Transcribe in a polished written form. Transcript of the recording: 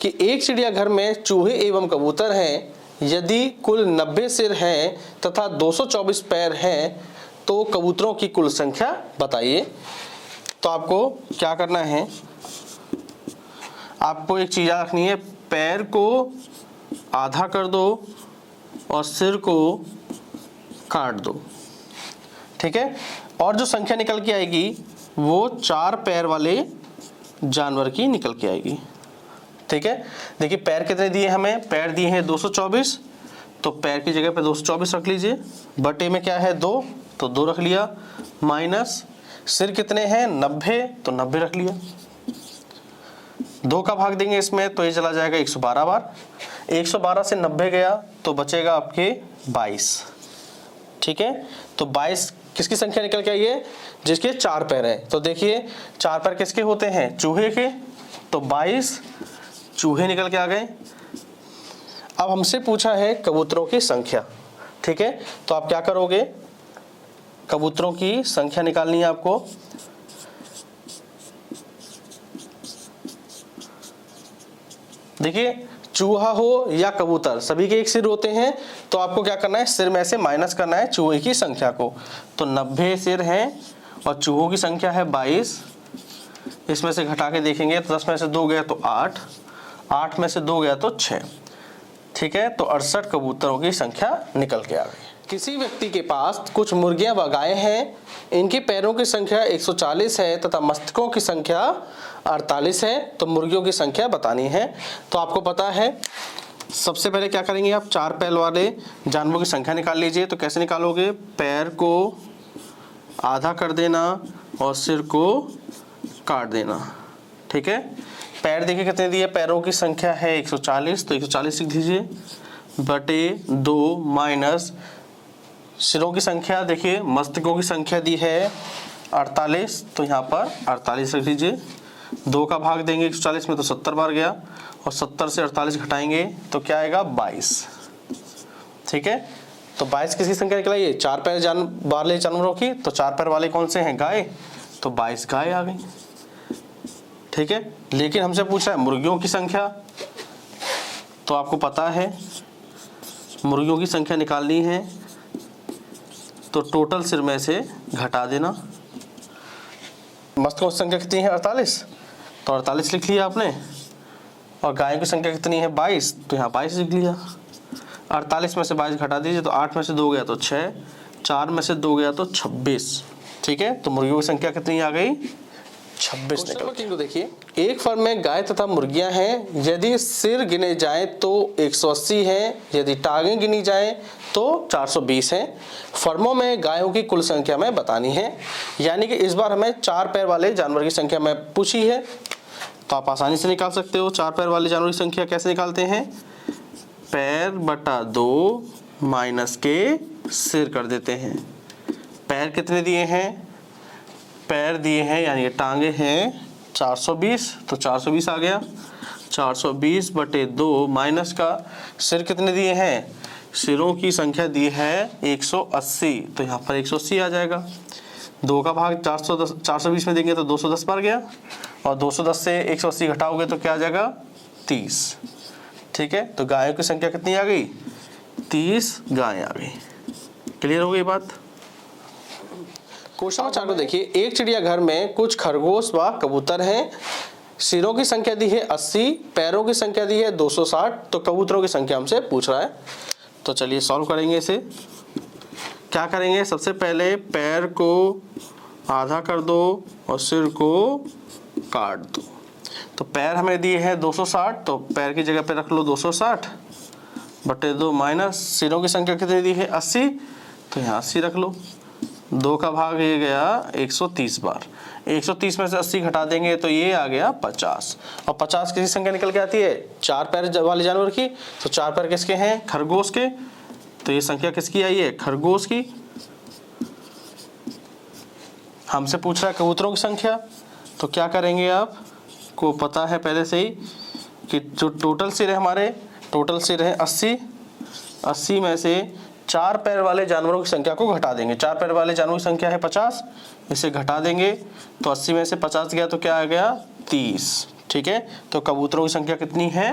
कि एक चिड़ियाघर में चूहे एवं कबूतर हैं, यदि कुल 90 सिर हैं तथा 224 पैर हैं तो कबूतरों की कुल संख्या बताइए। तो आपको क्या करना है, आपको एक चीज रखनी है, पैर को आधा कर दो और सिर को काट दो, ठीक है। और जो संख्या निकल के आएगी वो 4 पैर वाले जानवर की निकल के आएगी, ठीक है। देखिए पैर कितने दिए हमें, पैर दिए हैं 224, तो पैर की जगह पे 224 रख लीजिए, बटे में क्या है 2, तो 2 रख लिया, माइनस सिर कितने हैं 90, तो 90 रख लिया, 2 का भाग देंगे इसमें तो ये चला जाएगा 112 बार, 112 से 90 गया तो बचेगा आपके 22, ठीक है। तो 22 किसकी संख्या निकल के आई है, जिसके 4 पैर हैं। तो देखिए 4 पैर किसके होते हैं, चूहे के, तो 22 चूहे निकल के आ गए। अब हमसे पूछा है कबूतरों की संख्या, ठीक है। तो आप क्या करोगे, कबूतरों की संख्या निकालनी है आपको। देखिए चूहा हो या कबूतर सभी के एक सिर होते हैं, तो आपको क्या करना है, सिर में से माइनस करना है चूहे की संख्या को। तो 90 सिर हैं और चूहों की संख्या है 22, इसमें से घटा के देखेंगे तो 10 में से 2 गया तो 8, 8 में से 2 गया तो 6, ठीक है। तो 68 कबूतरों की संख्या निकल के आ गई। किसी व्यक्ति के पास कुछ मुर्गियां व गायें हैं, इनके पैरों की संख्या 140 है तथा मस्तकों की संख्या 48 है, तो मुर्गियों की संख्या बतानी है। तो आपको पता है सबसे पहले क्या करेंगे आप, 4 पैर वाले जानवरों की संख्या निकाल लीजिए। तो कैसे निकालोगे, पैर को आधा कर देना और सिर को काट देना, ठीक है। पैर देखिए कितने दिए, पैरों की संख्या है 140, तो 140 लिख दीजिए, बटे 2 माइनस सिरों की संख्या, देखिए मस्तकों की संख्या दी है 48, तो यहाँ पर 48 रख लीजिए, 2 का भाग देंगे 140 में तो 70 बार गया, और 70 से 48 घटाएंगे तो क्या आएगा 22, ठीक है। तो 22 किसकी संख्या निकलाई है, 4 पैर वाले जानवरों की। तो 4 पैर वाले कौन से हैं, गाय, तो 22 गाय आ गई, ठीक है। लेकिन हमसे पूछा है मुर्गियों की संख्या, तो आपको पता है मुर्गियों की संख्या निकालनी है, तो टोटल सिर में से घटा देना। मस्तकों की संख्या कितनी है 48, तो 48 लिख लिया आपने, और गाय की संख्या कितनी है 22, तो यहाँ 22 लिख लिया। 48 में से 22 घटा दीजिए तो 8 में से 2 गया तो 6, 4 में से 2 गया तो 26, ठीक है। तो मुर्गियों की संख्या कितनी आ गई, 26 निकल। देखिए एक फर्म में गाय तथा मुर्गियां हैं, यदि सिर गिने जाएं तो 180 हैं, यदि टांगें गिनी जाएं तो 420 हैं। फर्मों में गायों की कुल संख्या में बतानी है, यानी कि इस बार हमें 4 पैर वाले जानवर की संख्या में पूछी है। तो आप आसानी से निकाल सकते हो 4 पैर वाले जानवर की संख्या। कैसे निकालते हैं, पैर बटा 2 माइनस के सिर कर देते हैं। पैर कितने दिए हैं, पैर दिए हैं यानी कि टांगे हैं 420, तो 420 आ गया, 420 बटे 2 माइनस का सिर कितने दिए हैं, सिरों की संख्या दी है 180, तो यहाँ पर 180 आ जाएगा। 2 का भाग 420 में देंगे तो 210 बार गया, और 210 से 180 घटाओगे तो क्या आ जाएगा 30, ठीक है। तो गायों की संख्या कितनी आ गई, 30 गायें आ गई। क्लियर हो गई बात। क्वेश्चन नंबर 4 को देखिए, एक चिड़ियाघर में कुछ खरगोश व कबूतर हैं, सिरों की संख्या दी है 80, पैरों की संख्या दी है 260, तो कबूतरों की संख्या हमसे पूछ रहा है। तो चलिए सॉल्व करेंगे इसे। क्या करेंगे, सबसे पहले पैर को आधा कर दो और सिर को काट दो। तो पैर हमें दिए हैं 260, तो पैर की जगह पे रख लो 260 बटे 2 माइनस सिरों की संख्या कितनी दी है 80, तो यहाँ 80 रख लो। 2 का भाग ये गया 130 बार, 130 में से 80 घटा देंगे तो ये आ गया 50, और 50 किसी संख्या निकल के आती है 4 पैर वाले जानवर की। तो 4 पैर किसके हैं, खरगोश के, तो ये संख्या किसकी आई है, खरगोश की। हमसे पूछ रहा है कबूतरों की संख्या, तो क्या करेंगे, आपको पता है पहले से ही कि जो टोटल सिर है हमारे, टोटल सिर है 80, 80 में से 4 पैर वाले जानवरों की संख्या को घटा देंगे। 4 पैर वाले जानवरों की संख्या है 50, इसे घटा देंगे तो 80 में से 50 गया तो क्या आ गया 30, ठीक है, तो कबूतरों की संख्या कितनी है